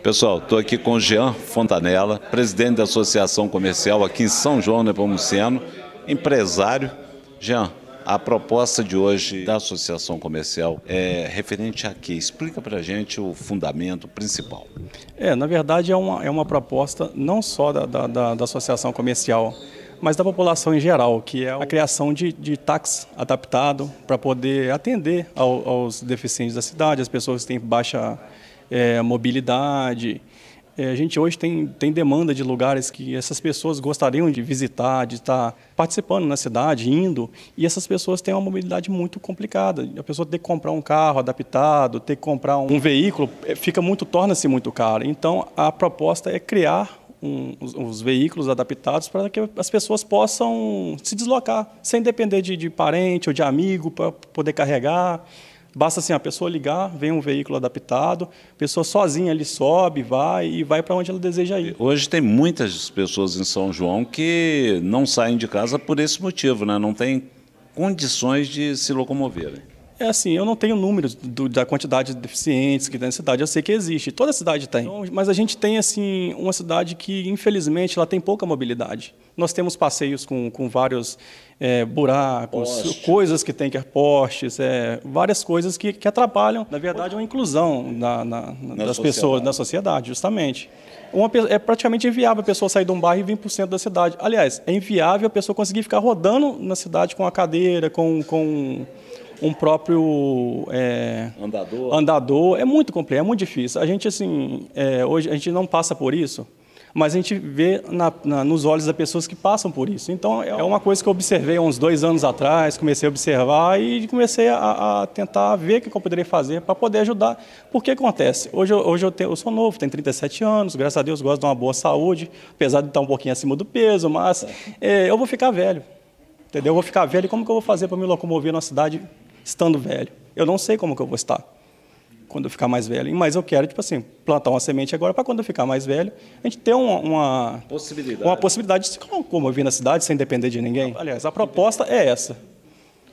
Pessoal, estou aqui com o Jean Fontanella, presidente da Associação Comercial aqui em São João Nepomuceno, empresário. Jean, a proposta de hoje da Associação Comercial é referente a quê? Explica para a gente o fundamento principal. Na verdade é uma proposta não só da Associação Comercial, mas da população em geral, que é a criação de táxi adaptado para poder atender aos deficientes da cidade, as pessoas que têm baixa mobilidade. A gente hoje tem demanda de lugares que essas pessoas gostariam de visitar, de estar participando na cidade, indo, e essas pessoas têm uma mobilidade muito complicada. A pessoa ter que comprar um carro adaptado, ter que comprar um veículo, torna-se muito caro. Então, a proposta é criar os veículos adaptados para que as pessoas possam se deslocar, sem depender de parente ou de amigo, para poder carregar. Basta assim, a pessoa ligar, vem um veículo adaptado, a pessoa sozinha ali sobe, vai para onde ela deseja ir. Hoje tem muitas pessoas em São João que não saem de casa por esse motivo, né? Não tem condições de se locomoverem. É assim, eu não tenho números da quantidade de deficientes que tem na cidade, eu sei que existe, toda cidade tem. Então, mas a gente tem assim uma cidade que, infelizmente, ela tem pouca mobilidade. Nós temos passeios com vários buracos, coisas que tem postes, várias coisas que atrapalham. Na verdade, é uma inclusão das pessoas, na sociedade, justamente. É praticamente inviável a pessoa sair de um bairro e vir para o centro da cidade. Aliás, é inviável a pessoa conseguir ficar rodando na cidade com a cadeira, com um próprio andador. É muito complexo, é muito difícil. A gente, assim, hoje a gente não passa por isso, mas a gente vê nos olhos das pessoas que passam por isso. Então, é uma coisa que eu observei há uns 2 anos atrás, comecei a observar e comecei a tentar ver o que eu poderia fazer para poder ajudar. Porque acontece? Hoje eu sou novo, tenho 37 anos, graças a Deus gosto de uma boa saúde, apesar de estar um pouquinho acima do peso, mas eu vou ficar velho. Entendeu? Eu vou ficar velho e como que eu vou fazer para me locomover na cidade estando velho? Eu não sei como que eu vou estar quando eu ficar mais velho, mas eu quero, tipo assim, plantar uma semente agora para quando eu ficar mais velho, a gente ter uma possibilidade de se locomover na cidade sem depender de ninguém. Aliás, a proposta é essa,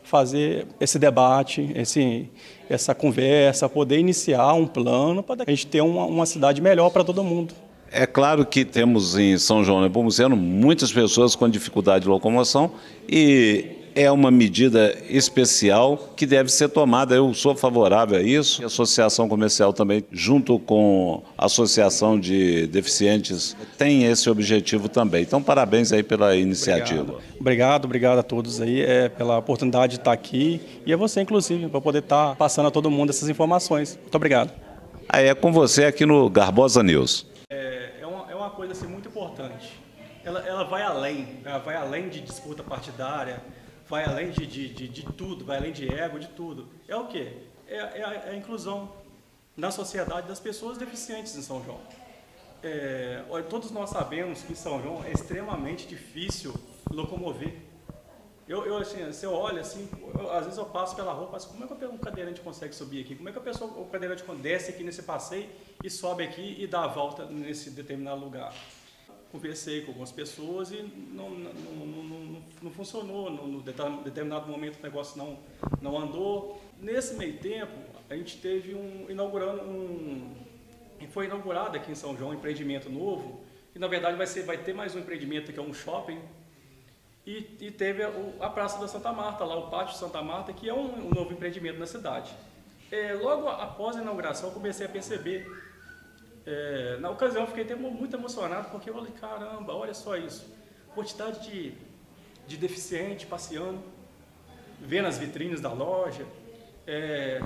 fazer esse debate, essa conversa, poder iniciar um plano para a gente ter uma cidade melhor para todo mundo. É claro que temos em São João Nepomuceno muitas pessoas com dificuldade de locomoção e é uma medida especial que deve ser tomada. Eu sou favorável a isso. A Associação Comercial também, junto com a Associação de Deficientes, tem esse objetivo também. Então, parabéns aí pela iniciativa. Obrigado a todos aí pela oportunidade de estar aqui e a você, inclusive, para poder estar passando a todo mundo essas informações. Muito obrigado. Aí é com você aqui no Garbosa News. É uma coisa assim, muito importante. Ela vai além de disputa partidária, vai além de tudo, vai além de ego, de tudo. É o quê? É a inclusão na sociedade das pessoas deficientes em São João. Todos nós sabemos que em São João é extremamente difícil locomover. Assim, você olha assim, às vezes eu passo pela rua, como é que um cadeirante consegue subir aqui? Como é que o cadeirante desce aqui nesse passeio e sobe aqui e dá a volta nesse determinado lugar? Conversei com algumas pessoas e não funcionou, no determinado momento o negócio não andou. Nesse meio tempo, a gente teve foi inaugurado aqui em São João um empreendimento novo, e na verdade vai ter mais um empreendimento que é um shopping, e teve a Praça da Santa Marta, lá o Pátio Santa Marta, que é um novo empreendimento na cidade. Logo após a inauguração, eu comecei a perceber. Na ocasião, eu fiquei muito emocionado, porque eu falei, caramba, olha só isso. Quantidade de deficiente passeando, vendo as vitrines da loja,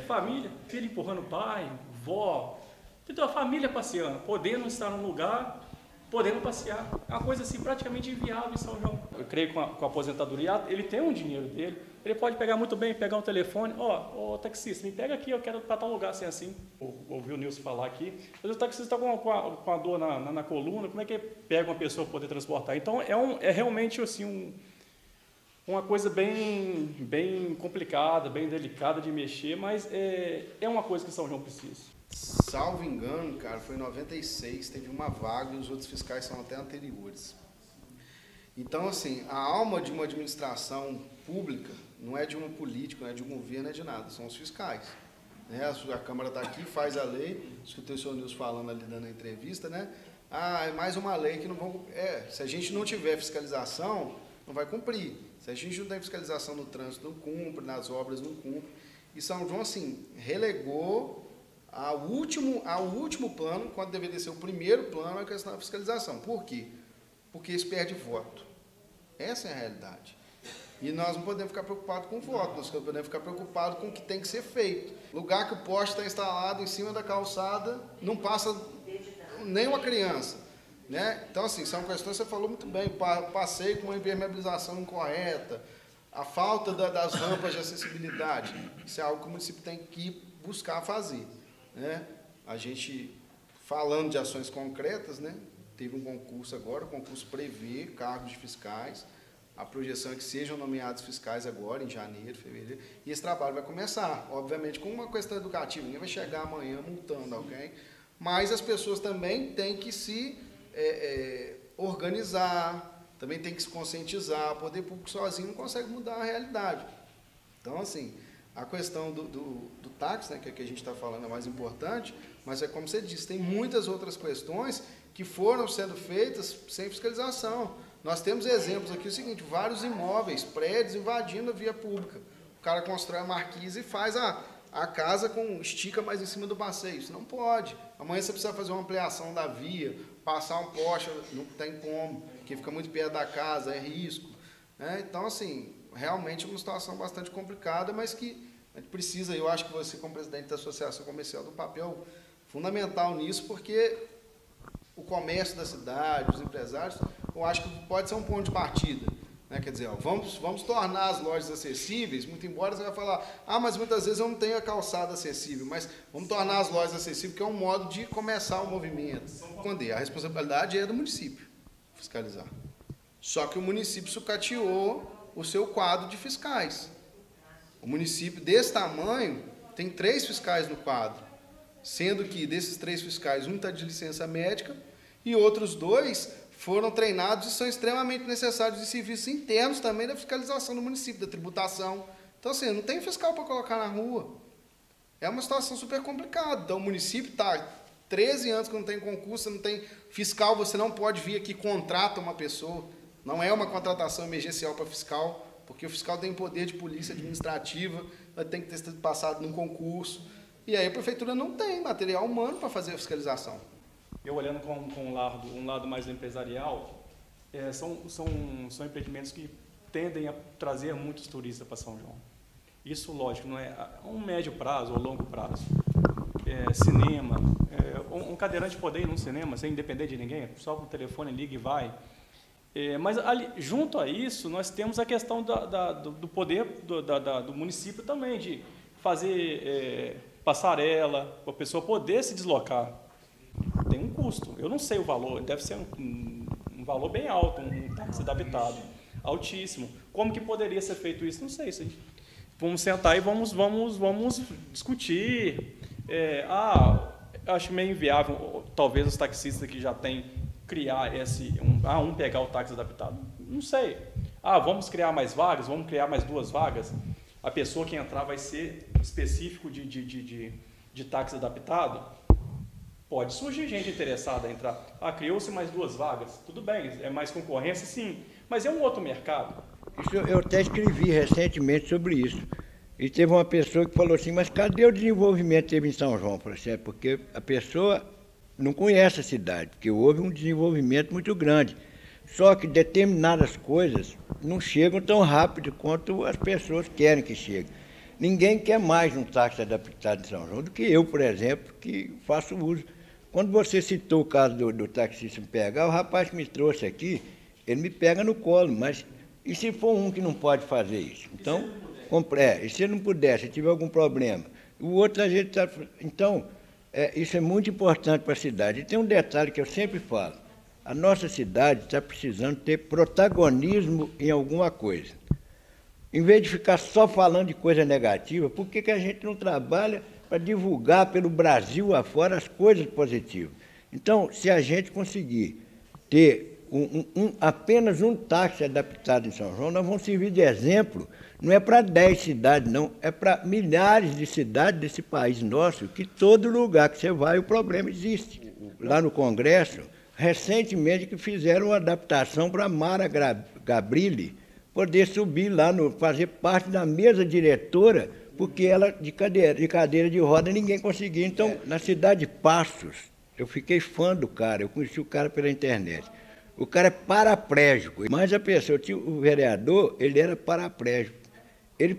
família, filho empurrando pai, vó, então a família passeando, podendo estar num lugar, podendo passear. É uma coisa assim praticamente inviável em São João. Eu creio que com a aposentadoria, ele tem um dinheiro dele, ele pode pegar muito bem, pegar um telefone, ô taxista, me pega aqui, eu quero ir para tal lugar assim. Ouvi o Nilson falar aqui, mas o taxista está com a dor na coluna, como é que pega uma pessoa para poder transportar? Então é realmente assim uma coisa bem complicada, bem delicada de mexer, mas é uma coisa que São João precisa. Salvo engano, cara, foi em 96, teve uma vaga e os outros fiscais são até anteriores. Então, assim, a alma de uma administração pública não é de um político, não é de um governo, não é de nada, são os fiscais. né? A Câmara está aqui, faz a lei, escutei o senhor Nilson falando ali, dando a entrevista, né? É mais uma lei que não vão... se a gente não tiver fiscalização, não vai cumprir. Se a gente não tem fiscalização no trânsito, não cumpre, nas obras não cumpre. E São João, assim, relegou ao último plano, quando deveria ser o primeiro plano, a questão da fiscalização. Por quê? Porque isso perde voto. Essa é a realidade. E nós não podemos ficar preocupados com o voto, nós podemos ficar preocupados com o que tem que ser feito. Lugar que o poste está instalado em cima da calçada, não passa nem uma criança. Né? Então, assim, são questões que você falou muito bem, passeio com uma impermeabilização incorreta, a falta das rampas de acessibilidade, isso é algo que o município tem que buscar fazer. Né? A gente, falando de ações concretas, né? Teve um concurso agora, o concurso prevê cargos de fiscais, a projeção é que sejam nomeados fiscais agora, em janeiro, fevereiro, e esse trabalho vai começar, obviamente, com uma questão educativa, ninguém vai chegar amanhã multando alguém, mas as pessoas também têm que se organizar, também tem que se conscientizar, o poder público sozinho não consegue mudar a realidade. Então, assim, a questão do táxi, né, que é que a gente está falando é mais importante, mas é como você disse, tem muitas outras questões que foram sendo feitas sem fiscalização. Nós temos exemplos aqui, o seguinte, vários imóveis, prédios invadindo a via pública. O cara constrói a marquise e faz a casa estica mais em cima do passeio. Isso não pode. Amanhã você precisa fazer uma ampliação da via, passar um poste, não tem como, porque fica muito perto da casa, é risco. Né? Então, assim, realmente é uma situação bastante complicada, mas que a gente precisa, eu acho que você, como presidente da Associação Comercial, tem um papel fundamental nisso, porque o comércio da cidade, os empresários, eu acho que pode ser um ponto de partida. Né? Quer dizer, vamos tornar as lojas acessíveis, muito embora você vai falar, mas muitas vezes eu não tenho a calçada acessível, mas vamos tornar as lojas acessíveis, que é um modo de começar o movimento. A responsabilidade é do município fiscalizar. Só que o município sucateou o seu quadro de fiscais. O município desse tamanho tem 3 fiscais no quadro, sendo que desses 3 fiscais, um está de licença médica e outros 2 foram treinados e são extremamente necessários de serviços internos também da fiscalização do município, da tributação. Então, assim, não tem fiscal para colocar na rua. É uma situação super complicada. Então, o município está 13 anos que não tem concurso, não tem fiscal, você não pode vir aqui e contrata uma pessoa. Não é uma contratação emergencial para fiscal, porque o fiscal tem poder de polícia administrativa, tem que ter sido passado num concurso. E aí a prefeitura não tem material humano para fazer a fiscalização. Eu olhando com um lado mais empresarial, são empreendimentos que tendem a trazer muitos turistas para São João. Isso, lógico, não é a um médio prazo ou longo prazo. Cinema, um cadeirante poder ir num cinema sem depender de ninguém, só com o telefone liga e vai. Mas ali, junto a isso, nós temos a questão do poder do município também, de fazer passarela, para a pessoa poder se deslocar. Tem um custo, eu não sei o valor, deve ser um valor bem alto, um táxi adaptado, altíssimo. Como que poderia ser feito isso? Não sei. Vamos sentar e vamos discutir. Acho meio inviável, talvez os taxistas que já têm, criar pegar o táxi adaptado. Não sei. Vamos criar mais vagas, vamos criar mais 2 vagas. A pessoa que entrar vai ser específico de táxi adaptado. Pode surgir gente interessada em entrar. Criou-se mais 2 vagas. Tudo bem, é mais concorrência, sim. Mas é um outro mercado. Eu até escrevi recentemente sobre isso. E teve uma pessoa que falou assim, mas cadê o desenvolvimento que teve em São João? Porque a pessoa não conhece a cidade, porque houve um desenvolvimento muito grande. Só que determinadas coisas não chegam tão rápido quanto as pessoas querem que cheguem. Ninguém quer mais um táxi adaptado em São João do que eu, por exemplo, que faço uso. Quando você citou o caso do taxista me pegar, o rapaz que me trouxe aqui, ele me pega no colo, mas e se for um que não pode fazer isso? Então, e se ele não puder, se tiver algum problema? O outro a gente está... Então, isso é muito importante para a cidade. E tem um detalhe que eu sempre falo, a nossa cidade está precisando ter protagonismo em alguma coisa. Em vez de ficar só falando de coisa negativa, por que a gente não trabalha para divulgar pelo Brasil afora as coisas positivas? Então, se a gente conseguir ter apenas um táxi adaptado em São João, nós vamos servir de exemplo. Não é para 10 cidades, não. É para milhares de cidades desse país nosso, que todo lugar que você vai, o problema existe. Lá no Congresso, recentemente que fizeram uma adaptação para a Mara Gabrilli poder subir lá, fazer parte da mesa diretora, porque ela, de cadeira de roda, ninguém conseguia. Então, na cidade de Passos, eu fiquei fã do cara, eu conheci o cara pela internet. O cara é paraplégico, mas a pessoa, o vereador, ele era paraplégico. Ele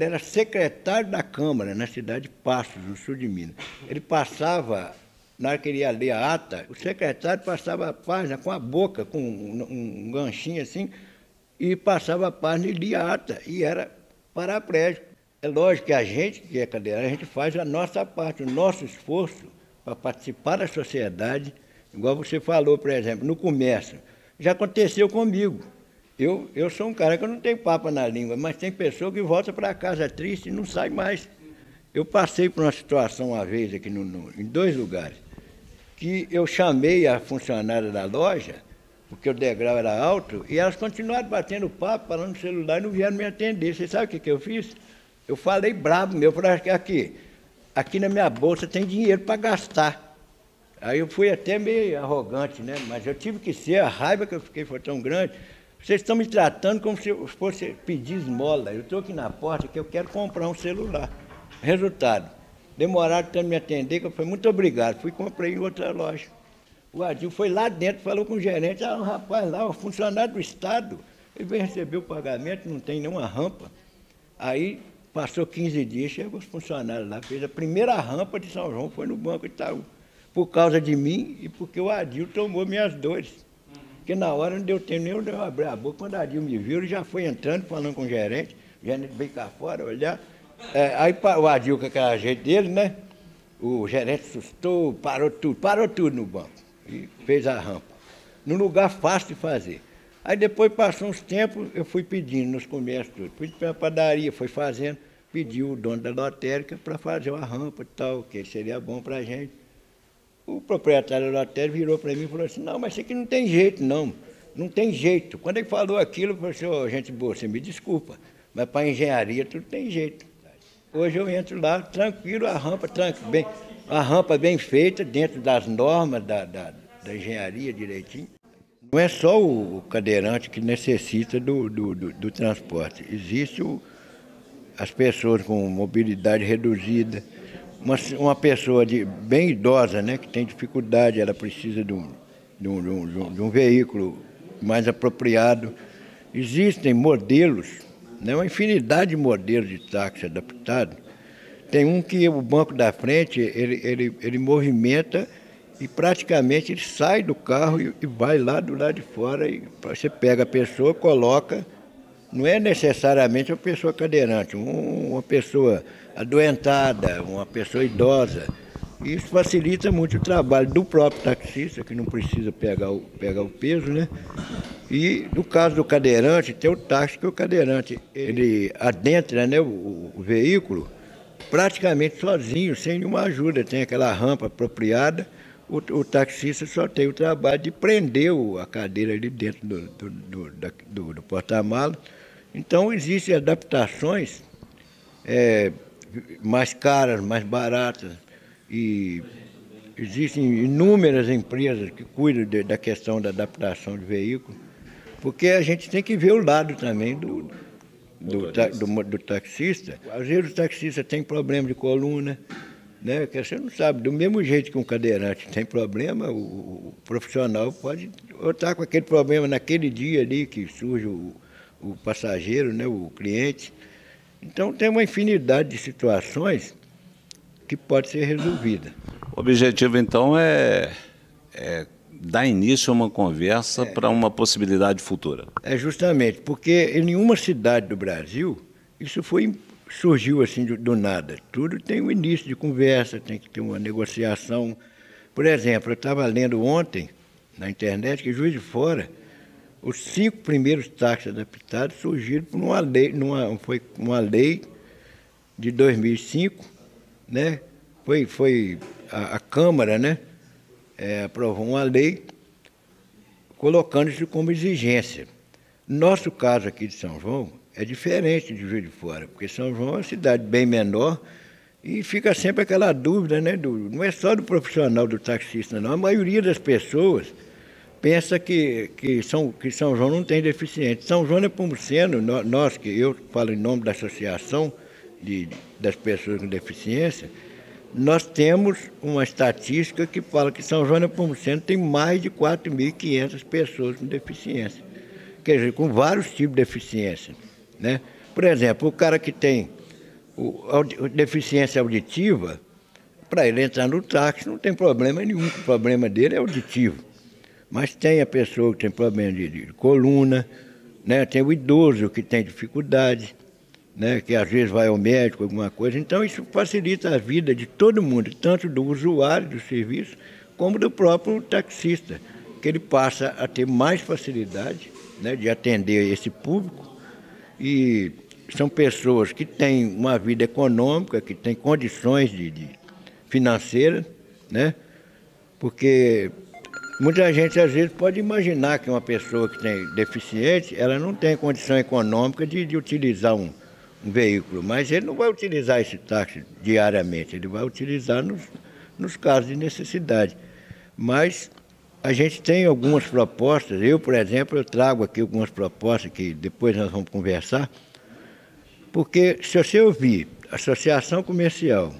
era secretário da Câmara na cidade de Passos, no sul de Minas. Ele passava, na hora que ele ia ler a ata, o secretário passava a página com a boca, com um ganchinho assim, e passava a página e lia a ata, e era paraplégico. É lógico que a gente, que é cadeirante, a gente faz a nossa parte, o nosso esforço para participar da sociedade, igual você falou, por exemplo, no comércio. Já aconteceu comigo. Eu sou um cara que eu não tenho papa na língua, mas tem pessoa que volta para casa triste e não sai mais. Eu passei por uma situação uma vez aqui em 2 lugares, que eu chamei a funcionária da loja, porque o degrau era alto, e elas continuaram batendo papo, falando no celular e não vieram me atender. Você sabe o que eu fiz? Eu falei brabo meu, falei, aqui na minha bolsa tem dinheiro para gastar. Aí eu fui até meio arrogante, né? Mas eu tive que ser, a raiva que eu fiquei foi tão grande. Vocês estão me tratando como se eu fosse pedir esmola. Eu estou aqui na porta que eu quero comprar um celular. Resultado, demoraram tanto me atender que eu falei, muito obrigado. Fui e comprei em outra loja. O Adil foi lá dentro, falou com o gerente, um rapaz lá, um funcionário do Estado, ele veio receber o pagamento, não tem nenhuma rampa. Aí passou 15 dias, chegou os funcionários lá, fez a primeira rampa de São João, foi no Banco Itaú. Por causa de mim e porque o Adil tomou minhas dores. Porque na hora não deu tempo nem eu abrir a boca. Quando a Adil me viu, ele já foi entrando, falando com o gerente veio cá fora olhar. Aí o Adil, com aquele jeito dele, né? O gerente assustou, parou tudo no banco e fez a rampa. Num lugar fácil de fazer. Aí depois passou uns tempos, eu fui pedindo nos comércios tudo. Fui para a padaria, fui fazendo, pediu o dono da lotérica para fazer uma rampa e tal, que seria bom para a gente. O proprietário da lotérica virou para mim e falou assim, não, mas isso aqui não tem jeito, não. Não tem jeito. Quando ele falou aquilo, eu falei assim, oh, gente boa, você me desculpa, mas para engenharia tudo tem jeito. Hoje eu entro lá, tranquilo, a rampa bem feita, dentro das normas da engenharia direitinho. Não é só o cadeirante que necessita do transporte. Existe as pessoas com mobilidade reduzida, uma pessoa bem idosa, né, que tem dificuldade, ela precisa de um veículo mais apropriado. Existem modelos, né, uma infinidade de modelos de táxi adaptado. Tem um que o banco da frente, ele movimenta e praticamente ele sai do carro e vai lá do lado de fora. E você pega a pessoa, coloca, não é necessariamente uma pessoa cadeirante, uma pessoa adoentada, uma pessoa idosa. Isso facilita muito o trabalho do próprio taxista, que não precisa pegar o peso, né? E no caso do cadeirante, tem o táxi, que o cadeirante, ele adentra, né, o veículo praticamente sozinho, sem nenhuma ajuda. Tem aquela rampa apropriada, o taxista só tem o trabalho de prender a cadeira ali dentro do porta-malas. Então, existem adaptações mais caras, mais baratas, e existem inúmeras empresas que cuidam da questão da adaptação de veículo, porque a gente tem que ver o lado também do taxista. Às vezes o taxista tem problema de coluna, né? Que você não sabe, do mesmo jeito que um cadeirante tem problema, o profissional pode estar com aquele problema naquele dia ali que surge o passageiro, né? O cliente. Então tem uma infinidade de situações que pode ser resolvida. O objetivo, então, é dar início a uma conversa para uma possibilidade futura. É justamente, porque em nenhuma cidade do Brasil isso surgiu assim do nada. Tudo tem um início de conversa, tem que ter uma negociação. Por exemplo, eu estava lendo ontem na internet que Juiz de Fora, os 5 primeiros táxis adaptados surgiram por foi uma lei de 2005, né? Foi a Câmara, né? Aprovou uma lei, colocando isso como exigência. Nosso caso aqui de São João é diferente de Juiz de Fora, porque São João é uma cidade bem menor e fica sempre aquela dúvida, né? Não é só do profissional, do taxista, não. A maioria das pessoas pensa que São João não tem deficiente. São João Nepomuceno, eu falo em nome da Associação das Pessoas com Deficiência, nós temos uma estatística que fala que São João Nepomuceno tem mais de 4.500 pessoas com deficiência. Quer dizer, com vários tipos de deficiência, né? Por exemplo, o cara que tem deficiência auditiva, para ele entrar no táxi não tem problema nenhum, o problema dele é auditivo. Mas tem a pessoa que tem problema de coluna, né? Tem o idoso que tem dificuldade, né? Que às vezes vai ao médico, alguma coisa. Então isso facilita a vida de todo mundo, tanto do usuário do serviço, como do próprio taxista, que ele passa a ter mais facilidade, né, de atender esse público, e são pessoas que têm uma vida econômica, que têm condições financeiras, né, porque muita gente às vezes pode imaginar que uma pessoa que tem deficiente, ela não tem condição econômica de utilizar um veículo, mas ele não vai utilizar esse táxi diariamente, ele vai utilizar nos casos de necessidade. Mas a gente tem algumas propostas, eu, por exemplo, eu trago aqui algumas propostas que depois nós vamos conversar, porque se você ouvir associação comercial,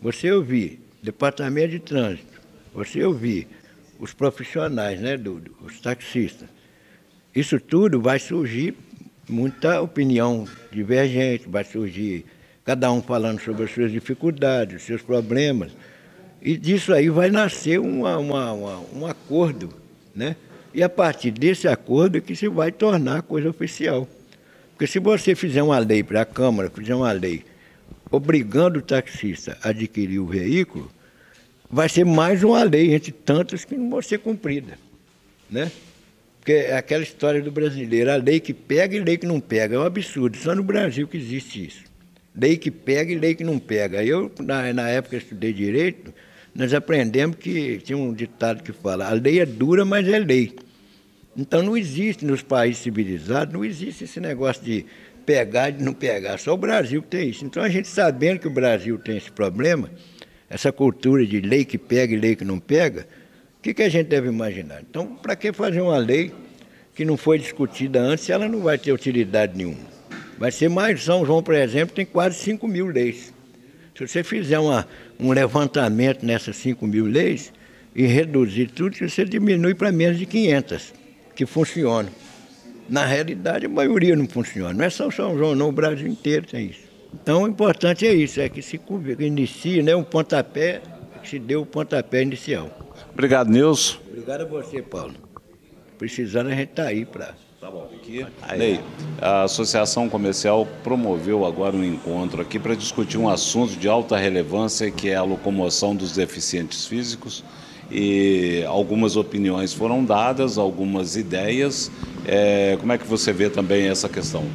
você ouvir departamento de trânsito, você ouvir os profissionais, né, os taxistas, isso tudo vai surgir muita opinião divergente, vai surgir cada um falando sobre as suas dificuldades, os seus problemas. E disso aí vai nascer um acordo, né? E a partir desse acordo é que se vai tornar a coisa oficial. Porque se você fizer uma lei para a Câmara, fizer uma lei obrigando o taxista a adquirir o veículo, vai ser mais uma lei entre tantas que não vão ser cumprida, né? Porque é aquela história do brasileiro, a lei que pega e lei que não pega. É um absurdo, só no Brasil que existe isso. Lei que pega e lei que não pega. Eu, na época, estudei Direito, nós aprendemos que tinha um ditado que fala, a lei é dura, mas é lei. Então não existe nos países civilizados, não existe esse negócio de pegar e de não pegar, só o Brasil que tem isso. Então a gente sabendo que o Brasil tem esse problema, essa cultura de lei que pega e lei que não pega, o que a gente deve imaginar? Então, para que fazer uma lei que não foi discutida antes se ela não vai ter utilidade nenhuma? Vai ser mais, São João, por exemplo, tem quase 5.000 leis. Se você fizer um levantamento nessas 5.000 leis e reduzir tudo, você diminui para menos de 500 que funcionam. Na realidade, a maioria não funciona. Não é só São João, não, o Brasil inteiro tem isso. Então, o importante é isso, é que se inicie, né, um pontapé, que se dê o pontapé inicial. Obrigado, Nilson. Obrigado a você, Paulo. Precisando, a gente está aí para... Tá bom. Ney, a Associação Comercial promoveu agora um encontro aqui para discutir um assunto de alta relevância, que é a locomoção dos deficientes físicos. E algumas opiniões foram dadas, algumas ideias. Como é que você vê também essa questão?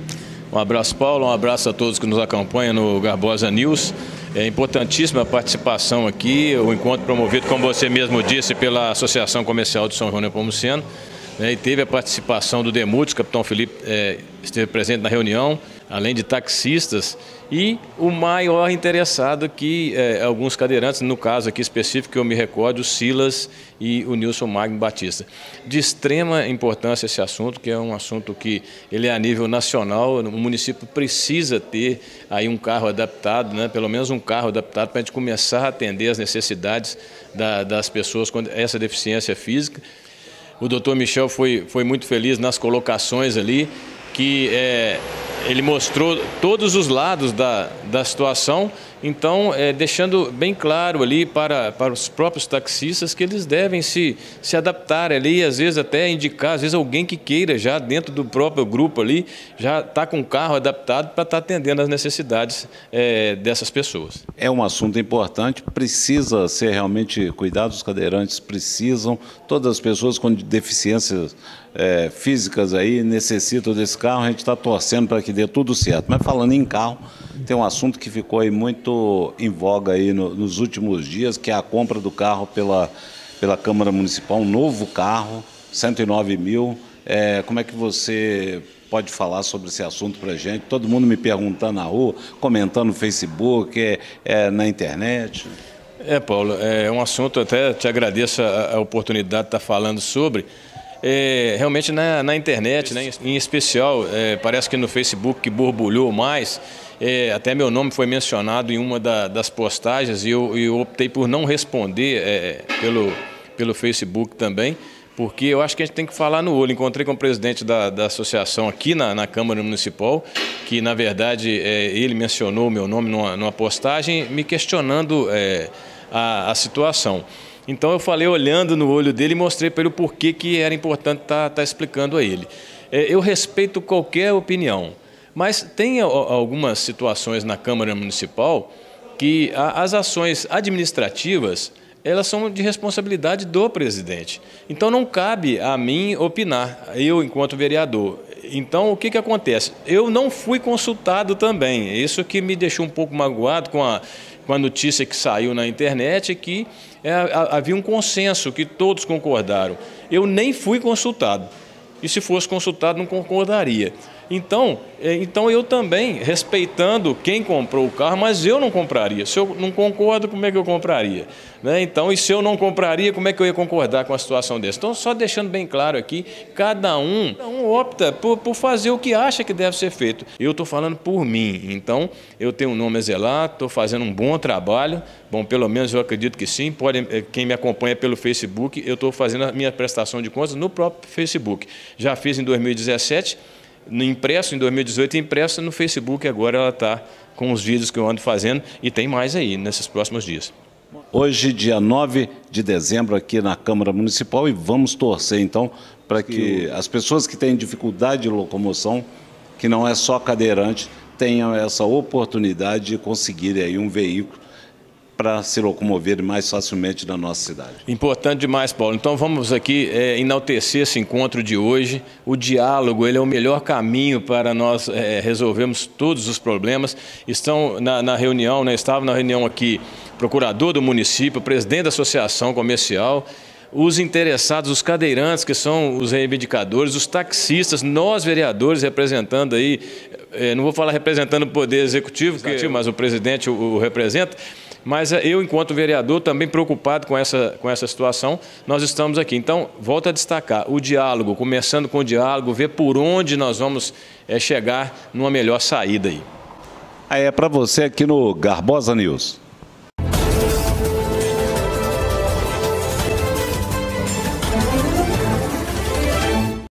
Um abraço, Paulo, um abraço a todos que nos acompanham no Garbosa News. É importantíssima a participação aqui, o encontro promovido, como você mesmo disse, pela Associação Comercial de São João Nepomuceno. E teve a participação do Demutes, o capitão Felipe esteve presente na reunião, além de taxistas, e o maior interessado que alguns cadeirantes, no caso aqui específico que eu me recordo, o Silas e o Nilson Magno Batista. De extrema importância esse assunto, que é um assunto que ele é a nível nacional, o município precisa ter aí um carro adaptado, né, pelo menos um carro adaptado para a gente começar a atender as necessidades das pessoas com essa deficiência física. O doutor Michel foi muito feliz nas colocações ali, que ele mostrou todos os lados da situação, então deixando bem claro ali para os próprios taxistas que eles devem se adaptar ali, às vezes até indicar, às vezes alguém que queira já dentro do próprio grupo ali, já está com o carro adaptado para estar atendendo às necessidades dessas pessoas. É um assunto importante, precisa ser realmente cuidado, os cadeirantes precisam, todas as pessoas com deficiências físicas aí necessitam desse carro, a gente está torcendo para que dê tudo certo. Mas falando em carro, tem um assunto que ficou aí muito em voga aí nos últimos dias, que é a compra do carro pela Câmara Municipal, um novo carro, 109 mil. Como é que você pode falar sobre esse assunto para a gente? Todo mundo me perguntando na rua, comentando no Facebook, na internet. Paulo, é um assunto, até te agradeço a oportunidade de estar falando sobre. Realmente na internet, né, em especial, parece que no Facebook que borbulhou mais, até meu nome foi mencionado em uma das postagens e eu optei por não responder pelo Facebook também, porque eu acho que a gente tem que falar no olho. Encontrei com o presidente da associação aqui na Câmara Municipal, que na verdade ele mencionou o meu nome numa postagem, me questionando a situação. Então eu falei olhando no olho dele e mostrei para ele o porquê que era importante estar explicando a ele. Eu respeito qualquer opinião, mas tem algumas situações na Câmara Municipal que as ações administrativas elas são de responsabilidade do presidente. Então não cabe a mim opinar, eu enquanto vereador. Então o que acontece? Eu não fui consultado também, isso que me deixou um pouco magoado com a notícia que saiu na internet, que havia um consenso, que todos concordaram. Eu nem fui consultado, e se fosse consultado não concordaria. Então eu também, respeitando quem comprou o carro, mas eu não compraria. Se eu não concordo, como é que eu compraria? Né? Então, e se eu não compraria, como é que eu ia concordar com a situação dessa? Então, só deixando bem claro aqui, cada um opta por fazer o que acha que deve ser feito. Eu estou falando por mim, então eu tenho um nome a zelar, estou fazendo um bom trabalho, bom, pelo menos eu acredito que sim. Quem me acompanha pelo Facebook, eu estou fazendo a minha prestação de contas no próprio Facebook. Já fiz em 2017, no impresso em 2018 e impressa no Facebook, agora ela está com os vídeos que eu ando fazendo e tem mais aí nesses próximos dias. Hoje, dia 9 de dezembro, aqui na Câmara Municipal, e vamos torcer então para que as pessoas que têm dificuldade de locomoção, que não é só cadeirante, tenham essa oportunidade de conseguir aí um veículo para se locomover mais facilmente na nossa cidade. Importante demais, Paulo. Então vamos aqui enaltecer esse encontro de hoje. O diálogo, ele é o melhor caminho para nós resolvermos todos os problemas. Estão na reunião, né, estava na reunião aqui o procurador do município, o presidente da associação comercial, os interessados, os cadeirantes, que são os reivindicadores, os taxistas, nós vereadores representando aí, não vou falar representando o Poder Executivo, mas o presidente o representa. Mas eu, enquanto vereador, também preocupado com essa situação, nós estamos aqui. Então, volto a destacar o diálogo, começando com o diálogo, ver por onde nós vamos chegar numa melhor saída aí. Aí é para você aqui no Garbosa News.